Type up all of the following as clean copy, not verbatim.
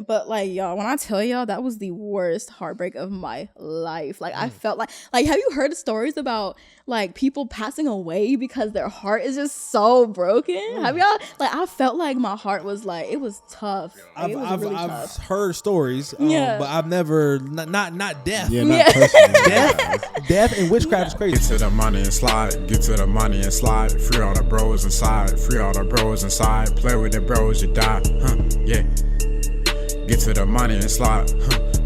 But like, y'all, when I tell y'all, that was the worst heartbreak of my life. Like, I felt like have you heard stories about like people passing away because their heart is just so broken? Have y'all, like, I felt like my heart was like, it was tough. Like, I've heard stories, but I've never, not death. Yeah, not personally. Death and witchcraft is crazy. Get to the money and slide, get to the money and slide. Free all the bros inside, free all the bros inside. Play with the bros, you die, yeah. Get to the money and slide,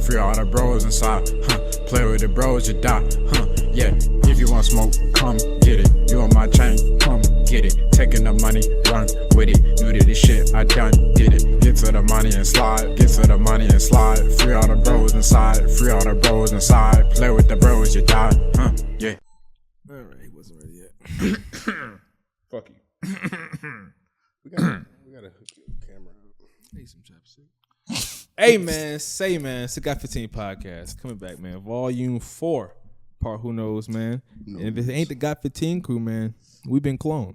free all the bros inside, play with the bros, you die, yeah. If you want smoke, come get it. You on my chain, come get it. Taking the money, run with it. New to this shit, I done did it. Get to the money and slide, get to the money and slide. Free all the bros inside, free all the bros inside. Play with the bros, you die, yeah. Alright, he wasn't ready yet. Fuck you. we gotta hook your camera up. Need some chapstick. Hey man, Sick Guy 15 podcast coming back, man. Volume 4, part who knows, man. And if it ain't the Got 15 crew, man, we've been cloned.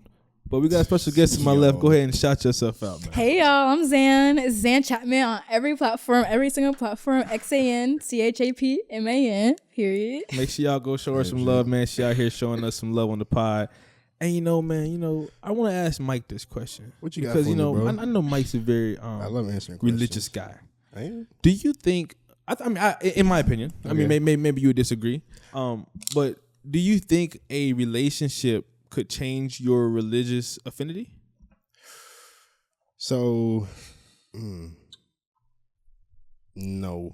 But we got a special guest to my left. Go ahead and shout yourself out, man. Hey y'all, I'm Zan. It's Zan Chapman on every platform, every single platform. XANCHAPMAN. Period. Make sure y'all go show her some love, man. She out here showing us some love on the pod. And man, I want to ask Mike this question. What you got because for me, bro? I know Mike's a very I love answering religious guy. I am. Do you think? In my opinion, I mean, maybe you would disagree. But do you think a relationship could change your religious affinity? So, no.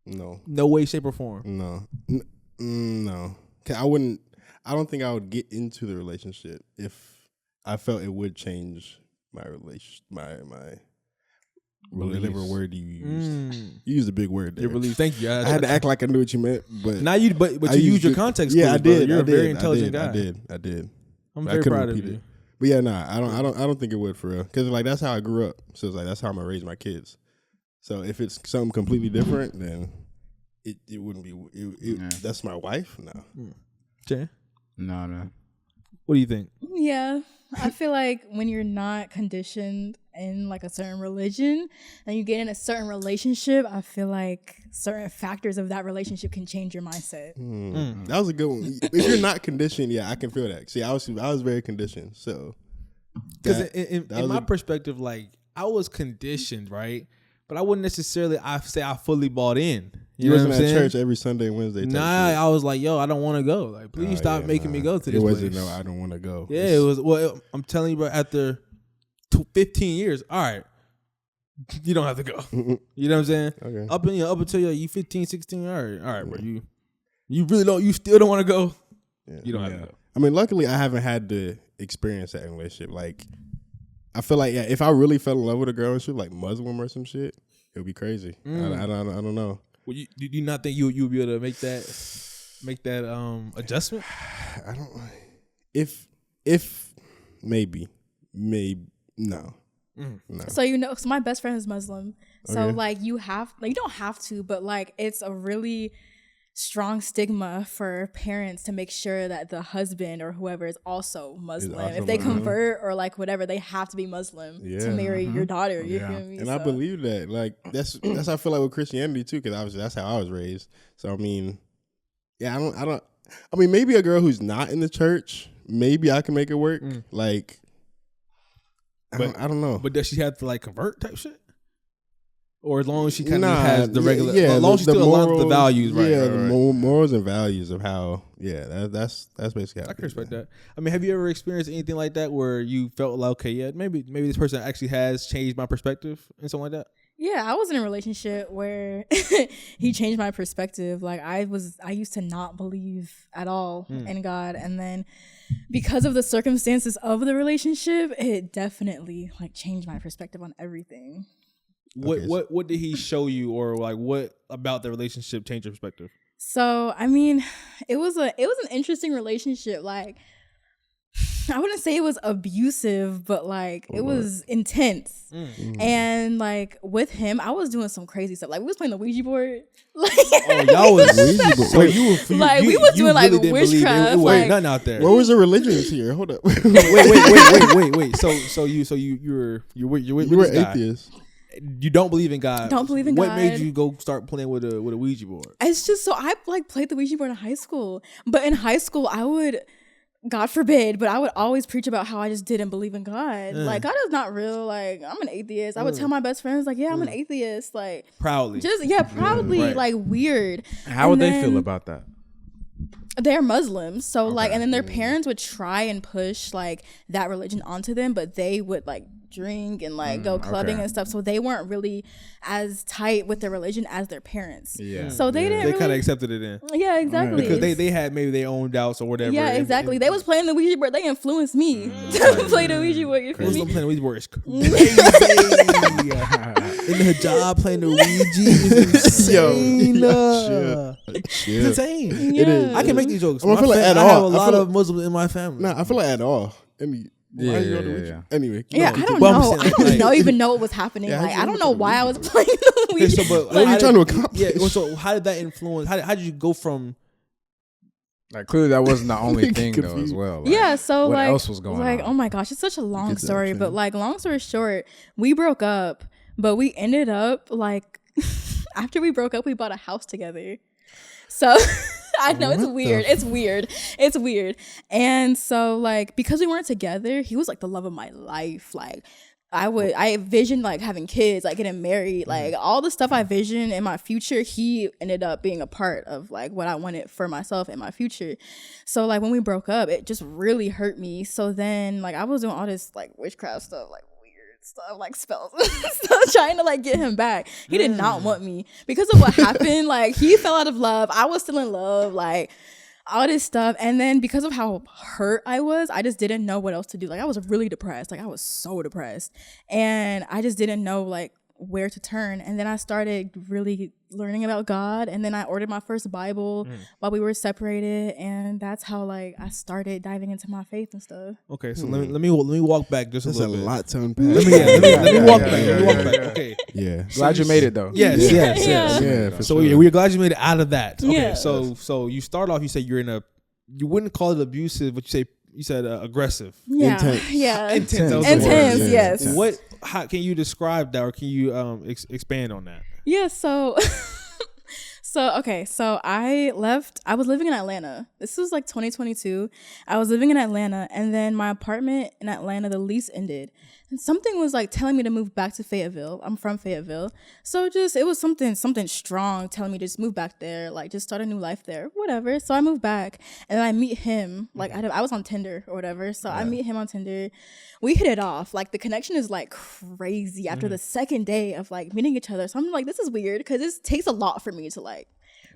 No way, shape, or form. No. No. I don't think I would get into the relationship if I felt it would change my whatever word you used. You used a big word there. Your belief. Thank you. I had to act like I knew what you meant, but now you used your context. Yeah, I did. You're a very intelligent guy. I did. I'm very proud of you. But yeah, I don't think it would for real. Because like that's how I grew up. So it's like that's how I'm gonna raise my kids. So if it's something completely different, then it wouldn't be. That's my wife. No. Jay? No. What do you think? Yeah, I feel like when you're not conditioned in like a certain religion and you get in a certain relationship, I feel like certain factors of that relationship can change your mindset. That was a good one. If you're not conditioned, yeah, I can feel that. See, I was very conditioned, so because in my perspective, like I was conditioned, right? But I wouldn't necessarily say I fully bought in. You wasn't at church every Sunday and Wednesday. Nah, I was like, yo, I don't want to go. Like, please stop making me go to this place. It wasn't, no, I don't want to go. Yeah, it was. Well, I'm telling you, bro, after 15 years, all right, you don't have to go. You know what I'm saying? Okay. Up until you 15, 16, all right, bro. You really don't. You still don't want to go. Yeah. You don't have to go. I mean, luckily, I haven't had to experience that in a relationship. Like, I feel like if I really fell in love with a girl and she was like Muslim or some shit, it would be crazy. I don't know. Well, do you not think you would be able to make that adjustment? I don't. If maybe no. No. So so my best friend is Muslim. So like you don't have to, but like it's a really strong stigma for parents to make sure that the husband or whoever is also Muslim. If they convert or like whatever, they have to be Muslim to marry your daughter. You feel me? And I believe that. Like that's how I feel like with Christianity too, because obviously that's how I was raised. So I mean, yeah, I mean, maybe a girl who's not in the church, maybe I can make it work. Like, I don't know. But does she have to like convert type shit? Or as long as she kind of has the regular, as long as she still aligns with the values, right? Yeah, the morals and values of how, that's basically how I can respect that. I mean, have you ever experienced anything like that where you felt like, okay, yeah, maybe this person actually has changed my perspective and something like that? Yeah, I was in a relationship where he changed my perspective. Like I used to not believe at all in God, and then because of the circumstances of the relationship, it definitely like changed my perspective on everything. What did he show you, or like what about the relationship changed your perspective? So I mean, it was an interesting relationship. Like I wouldn't say it was abusive, but like it was intense. And like with him, I was doing some crazy stuff. Like we was playing the Ouija board. Like y'all was Ouija board. So we was doing like witchcraft. It wasn't nothing out there. What was the religion here? Hold up. wait. So you were atheist. you don't believe in God. Don't believe in what God. What made you go start playing with a Ouija board? It's just so I like played the Ouija board in high school, but in high school I would, God forbid, but I would always preach about how I just didn't believe in God. Like, God is not real. Like, I'm an atheist. I would tell my best friends, like, yeah, I'm an atheist. Like, Proudly. Just, proudly, Right. like, weird. How would they feel about that? They're Muslims. So, like, and then their parents would try and push, like, that religion onto them, but they would, like, drink and, like, go clubbing and stuff. So they weren't really as tight with their religion as their parents. Yeah. So they didn't They really, kind of accepted it in. Yeah, exactly. Because they had maybe their own doubts or whatever. Yeah, exactly. They was playing the Ouija board. They influenced me to play the Ouija board. You feel Muslim me? playing the Ouija board is crazy. In the hijab playing the Ouija is insane. It's insane. It is. I can make these jokes. I feel like at I have all. a I lot feel of Muslims in my family. Nah, I feel like at all. Yeah. Anyway. Yeah, no, I don't but I'm know. saying, I don't like- even know what was happening. Yeah, Like, how'd you I don't end know up why I with was playing the Okay, Ouija. so but What are you trying to accomplish? Yeah. Well, so how did that influence? How did you go from? Like clearly that wasn't the only thing though as Confused. well. Like, Yeah, so what like, else was going like, on? oh my gosh, it's such a long Get to that, story. Shannon. But like, long story short, we broke up, but we ended up like, after we broke up, we bought a house together. So I know it's weird. It's weird. It's weird. And so like, because we weren't together, he was like the love of my life. Like, I envisioned like having kids, like getting married, like all the stuff I visioned in my future, he ended up being a part of like what I wanted for myself in my future. So like when we broke up, it just really hurt me. So then like I was doing all this like witchcraft stuff, like weird stuff, like spells, so trying to like get him back. He did not want me because of what happened. Like he fell out of love. I was still in love. Like all this stuff. And then because of how hurt I was, I just didn't know what else to do. Like I was really depressed. Like I was so depressed. And I just didn't know like where to turn. And then I started really learning about God. And then I ordered my first Bible while we were separated. And that's how like I started diving into my faith and stuff. Okay, so let me walk back just That's a a little bit. lot to unpack. Let me walk back. Let me walk back. Okay. Yeah. Glad you made it though. Yes. Yeah, for So sure. we're glad you made it out of that. Okay. Yeah. So you start off. You say you're in a. You wouldn't call it abusive, but you said aggressive. Yeah. Intense. Yeah. Intense. That was the word. Intense, Yeah, yes. intense. What? How can you describe that, or can you expand on that? Yeah, so so I was living in Atlanta. This was like 2022. I was living in Atlanta, and then my apartment in Atlanta, the lease ended. And something was like telling me to move back to Fayetteville. I'm from Fayetteville. So it was something strong telling me to just move back there, like just start a new life there, whatever. So I moved back, and then I meet him. Like I was on Tinder or whatever. So I meet him on Tinder. We hit it off. Like the connection is like crazy after the second day of like meeting each other. So I'm like, this is weird because this takes a lot for me to like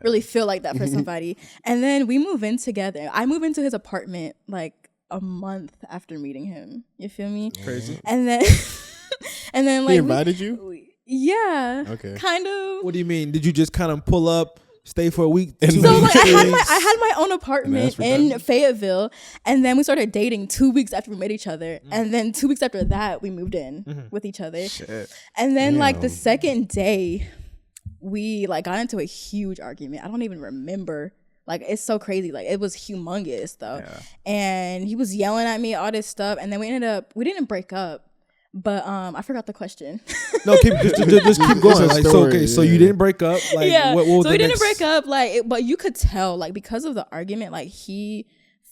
really feel like that for somebody. And then we move in together. I move into his apartment like a month after meeting him. You feel me? Crazy. And then like He invited you? Yeah. Okay. Kind of. What do you mean? Did you just kind of pull up, stay for a week? 2 So weeks, like 3 I weeks? had my own apartment in Fayetteville, and then we started dating 2 weeks after we met each other, and then 2 weeks after that we moved in with each other. Shit. And then like the second day, we like got into a huge argument. I don't even remember. Like it's so crazy. Like it was humongous though. Yeah. And he was yelling at me, all this stuff, and then we didn't break up. But I forgot the question. No, just keep going. Like, so story, okay, so yeah. you didn't break up. Like, Yeah. what was So the we didn't next- break up. Like, but you could tell, like, because of the argument, like he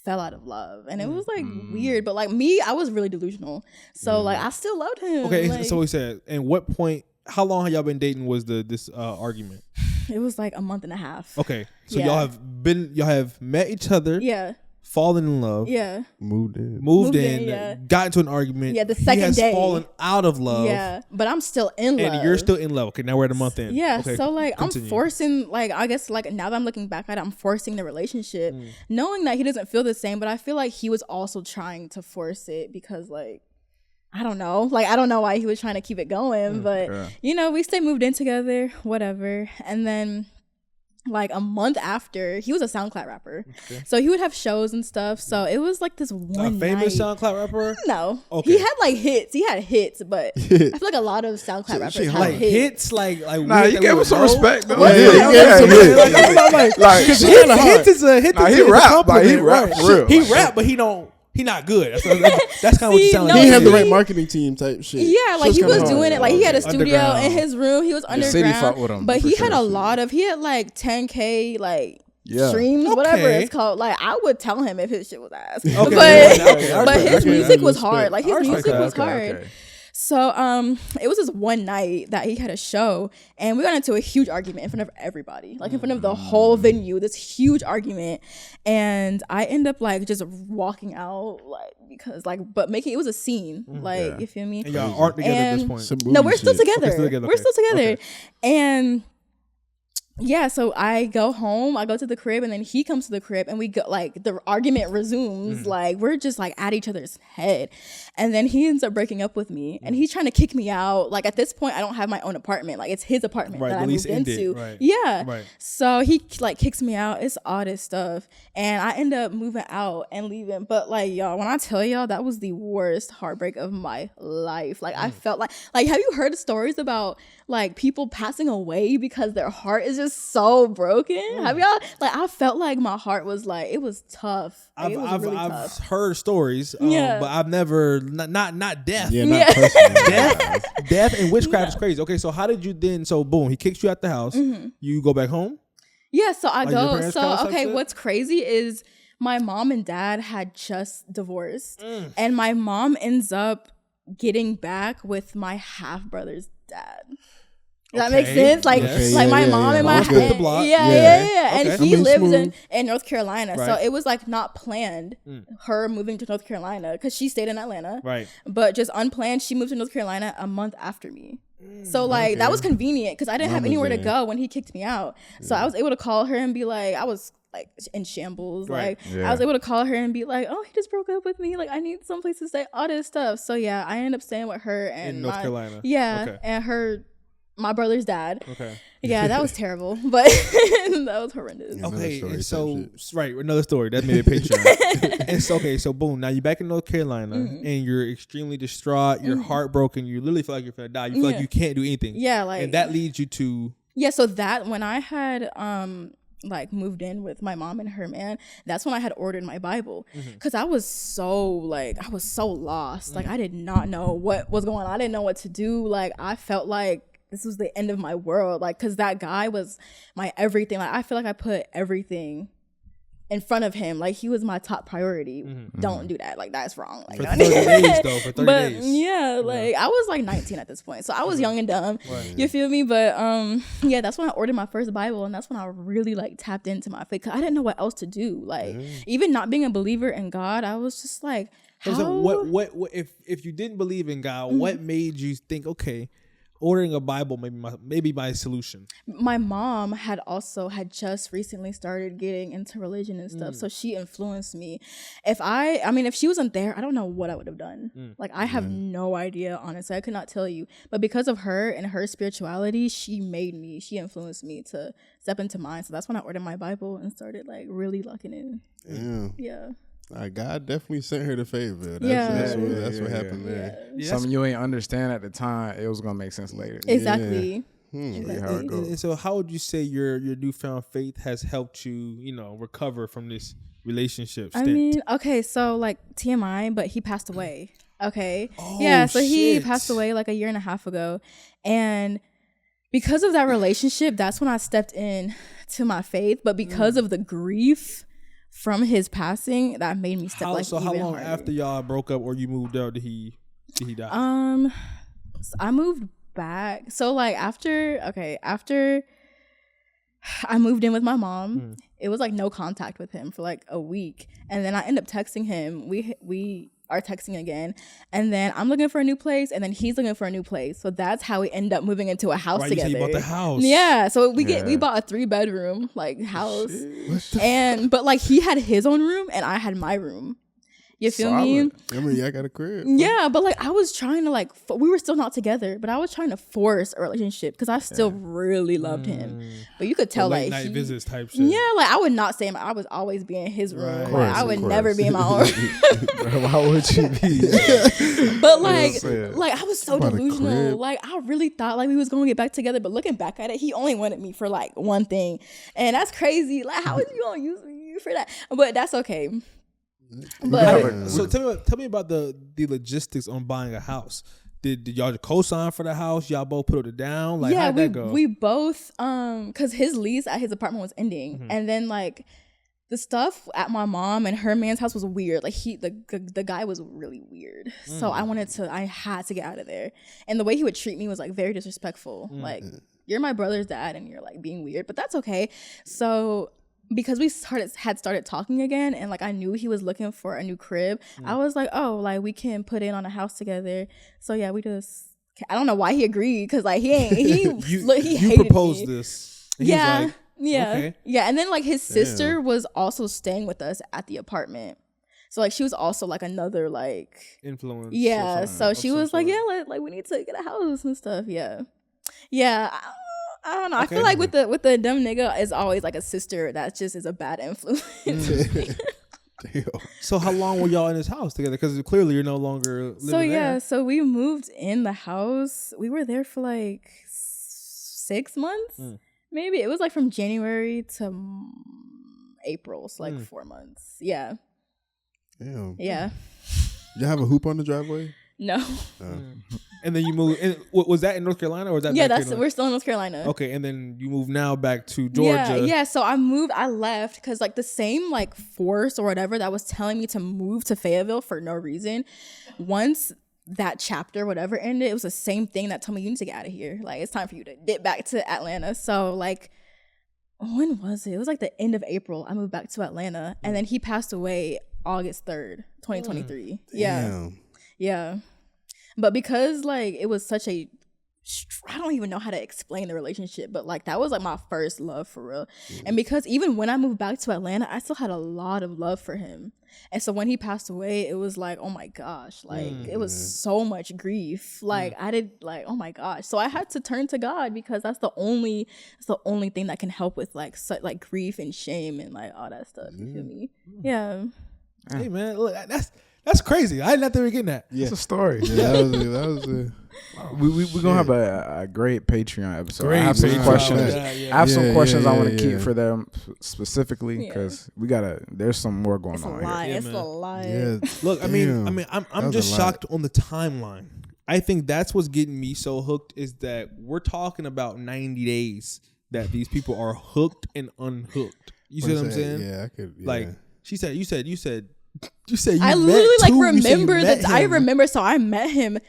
fell out of love, and it was like weird. But like me, I was really delusional. So like I still loved him. Okay, like, so we said, and what point? How long have y'all been dating? Was this argument? it was like a month and a half. Okay, so Yeah. y'all have met each other, Yeah. fallen in love, Yeah. Moved in. moved in, in, yeah. got into an argument. Yeah, the he second has day. fallen out of love. Yeah. But I'm still in love. And you're still in love. Okay, now we're at a month in. Yeah, Okay, so like continue. I'm forcing, like I guess like now that I'm looking back at it, I'm forcing the relationship, knowing that he doesn't feel the same, but I feel like he was also trying to force it because like I don't know why he was trying to keep it going, but yeah. you know, we stayed moved in together, whatever, and then like a month after, he was a SoundCloud rapper, so he would have shows and stuff. So it was like this one A famous night. SoundCloud rapper. No, Okay. he had like hits. He had hits, but I feel like a lot of SoundCloud rappers have Like hits. hits, like Nah, weird you that gave we him some would know. respect though. What? Yeah, Yeah, yeah, some yeah, hits. yeah. Like, Hits is a hit. Nah, he is a rap, like, he compliment, rap right? for real. He Like, rap, but he don't he not good. That's kind of what you sound like. He didn't have the right marketing team type shit. Yeah, like he was doing it. Like he had a studio Underground. in his room. He was The city fucked with underground, him, but for he had sure. a lot of. He had like 10K like. Yeah. Streams, whatever Okay. it's called. Like I would tell him if his shit was ass, Okay. but Okay. but his Okay. music was Respect. hard. Like his music was Okay, hard. okay. So it was this one night that he had a show, and we got into a huge argument in front of everybody, like in front of the whole venue. This huge argument, and I end up like just walking out, like because like, but making it was a scene, like you feel me? And y'all aren't together at this And- point. Some No, movie we're still shit. together. Okay, still together, We're okay. still together. Okay. And yeah, so I go home, I go to the crib, and then he comes to the crib, and we go like the argument resumes. Like we're just like at each other's head, and then he ends up breaking up with me, and he's trying to kick me out. Like at this point, I don't have my own apartment. Like it's his apartment Right, that the I lease moved ended, into. right. Yeah. Right. So he like kicks me out. It's oddest stuff, and I end up moving out and leaving. But like y'all, when I tell y'all, that was the worst heartbreak of my life. Like I felt like have you heard stories about like people passing away because their heart is just so broken? Have y'all like I felt like my heart was like it was tough. Like, it was really I've tough. heard stories, Yeah. but I've never not death. Yeah, not Yeah. personally. Death and witchcraft is crazy. Okay, so how did you then? So boom, he kicks you out the house. You go back home. Yeah, so I Like your go. parents' So house type okay, shit? what's crazy is my mom and dad had just divorced, and my mom ends up getting back with my half brother's dad. Does that make Okay. sense? Like, Yes. like Yeah, my yeah, mom yeah. and my Mom's good with the block. yeah. Okay. And I he mean, lives smooth. in North Carolina, so Right. it was like not planned. Her moving to North Carolina because she stayed in Atlanta, Right. but just unplanned. She moved to North Carolina a month after me. So like that was convenient because I didn't have Mama's anywhere to there. go when he kicked me out. So I was able to call her and be like, I was like in shambles. Right. Like I was able to call her and be like, oh, he just broke up with me. Like I need someplace to stay. All this stuff. So yeah, I ended up staying with her and In North Carolina. Yeah, Okay. and my brother's dad. Okay. Yeah, that was terrible, but that was horrendous. Another Okay, story and type so shit. right, another story that made a picture. And so okay, so boom, now you're back in North Carolina and you're extremely distraught, you're heartbroken, you literally feel like you're gonna die, you feel like Yeah. you can't do anything. Yeah, like And that leads you to yeah. So that when I had like moved in with my mom and her man, that's when I had ordered my Bible because I was so lost. Like I did not know what was going on. I didn't know what to do. Like I felt like this was the end of my world. Like because that guy was my everything. Like I feel like I put everything in front of him. Like he was my top priority. Don't do that. Like that's wrong. Like for don't 30 do that. days though, for 30 But days. yeah, like I was like 19 at this point, so I was young and dumb. Right. You feel me? But yeah, that's when I ordered my first Bible, and that's when I really like tapped into my faith. 'Cause I didn't know what else to do. Like even not being a believer in God, I was just like, how? So what if you didn't believe in God, what made you think, okay, ordering a Bible maybe my solution? My mom had just recently started getting into religion and stuff, so she influenced me. If she wasn't there, I don't know what I would have done. Like I have no idea, honestly. I could not tell you. But because of her and her spirituality, she influenced me to step into mine. So that's when I ordered my Bible and started like really locking in. Yeah. God definitely sent her the favor. Yeah. That's what happened there. Yeah, Something you ain't understand at the time, it was gonna make sense later. Exactly. Really how it goes. And so how would you say your newfound faith has helped you, recover from this relationship stint? I mean, okay, so like TMI, but he passed away. Okay. Oh, yeah, so he shit. passed away like a year and a half ago. And because of that relationship, that's when I stepped in to my faith. But because of the grief from his passing, that made me step how even long harder. after y'all broke up or you moved out did he die? So I moved back. So like after I moved in with my mom, it was like no contact with him for like a week. And then I end up texting him. We are texting again. And then I'm looking for a new place and then he's looking for a new place. So that's how we end up moving into a house Right, you said together. you bought the house. Yeah. So we bought a 3-bedroom like house. But like he had his own room and I had my room. You feel me? I got a crib. Yeah, but like I was trying to like we were still not together, but I was trying to force a relationship because I still really loved him. But you could tell late like night visits type shit. yeah, like I would not stay I would always be in his room. Right. Like, Of course, I would of never course. be in my own room. Why would you be? But like saying. I was so About a delusional. crib. Like I really thought like we was gonna get back together, but looking back at it, he only wanted me for like one thing. And that's crazy. Like how is you gonna use me for that? But that's okay. But So tell me about the logistics on buying a house. Did y'all co-sign for the house? Y'all both put it down? Like, how'd that go? we both because his lease at his apartment was ending, and then like the stuff at my mom and her man's house was weird. Like the guy was really weird. So I had to get out of there. And the way he would treat me was like very disrespectful. Like, you're my brother's dad and you're like being weird, but that's okay. So because we had started talking again, and like I knew he was looking for a new crib, I was like, oh, like we can put in on a house together. So yeah, we just, I don't know why he agreed, because like he hated proposed me. this. And he's like, okay. Yeah, and then like his sister was also staying with us at the apartment. So like she was also like another like influence. Yeah, so she was like, yeah, like we need to get a house and stuff. Yeah. I don't know. Okay. I feel like with the dumb nigga is always like a sister that just is a bad influence. So how long were y'all in his house together? Because clearly you're no longer living there. So we moved in the house. We were there for like 6 months. Maybe it was like from January to April, so like 4 months. Yeah. Damn. Yeah. Did you have a hoop on the driveway? No. And then you moved. And was that in North Carolina, or was that? Yeah, we're still in North Carolina. Okay, and then you move now back to Georgia. Yeah. So I left because like the same like force or whatever that was telling me to move to Fayetteville for no reason. Once that chapter whatever ended, it was the same thing that told me you need to get out of here. Like, it's time for you to get back to Atlanta. So like, when was it? It was like the end of April. I moved back to Atlanta, and then he passed away August 3rd, 2023. Yeah. But because like it was such a, I don't even know how to explain the relationship, but like that was like my first love for real. And because even when I moved back to Atlanta, I still had a lot of love for him. And so when he passed away, it was like, oh my gosh, like it was so much grief. Like I did like, oh my gosh. So I had to turn to God, because that's the only thing that can help with like like grief and shame and like all that stuff. You feel me? Yeah. Hey man, look, that's crazy. I didn't have to be getting that. Yeah. It's a story. Yeah, that was a we're gonna have a great Patreon episode. I have some questions. I have some questions I want to keep for them specifically, because there's some more going on here. It's a lot. Yeah. Look, I mean, I'm just shocked on the timeline. I think that's what's getting me so hooked, is that we're talking about 90 days that these people are hooked and unhooked. You see what I'm saying? Yeah, I could. Yeah. Like you said. You say you I literally like remember that. I remember. So I met him.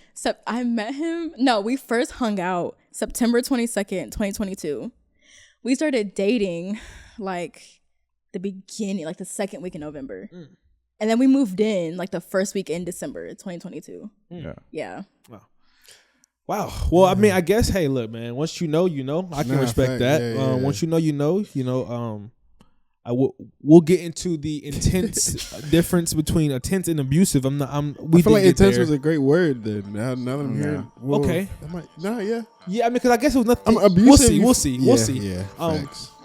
No, we first hung out September 22nd, 2022. We started dating like the beginning, like the second week in November. And then we moved in like the first week in December 2022. Yeah. Wow. Well, I mean, I guess, hey, look, man, once you know, you know. I can respect that. Once you know, you know. We'll get into the intense difference between intense and abusive. I feel like intense was a great word. Then now that I'm hearing, okay, yeah. I mean, because I guess it was nothing. Abusive. We'll see. Yeah.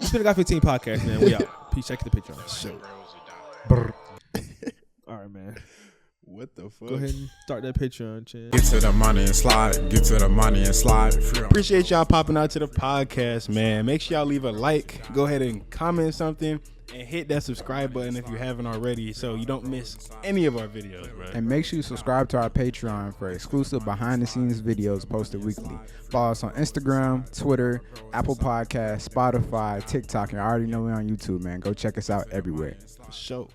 It's been a Guy 15 podcast, man. We out. Peace. Check the picture. All right, man. What the fuck? Go ahead and start that Patreon, Chan. Get to the money and slide. Get to the money and slide. Appreciate y'all popping out to the podcast, man. Make sure y'all leave a like. Go ahead and comment something. And hit that subscribe button if you haven't already, so you don't miss any of our videos, bro. And make sure you subscribe to our Patreon for exclusive behind-the-scenes videos posted weekly. Follow us on Instagram, Twitter, Apple Podcasts, Spotify, TikTok, and I already know we're on YouTube, man. Go check us out everywhere. Show.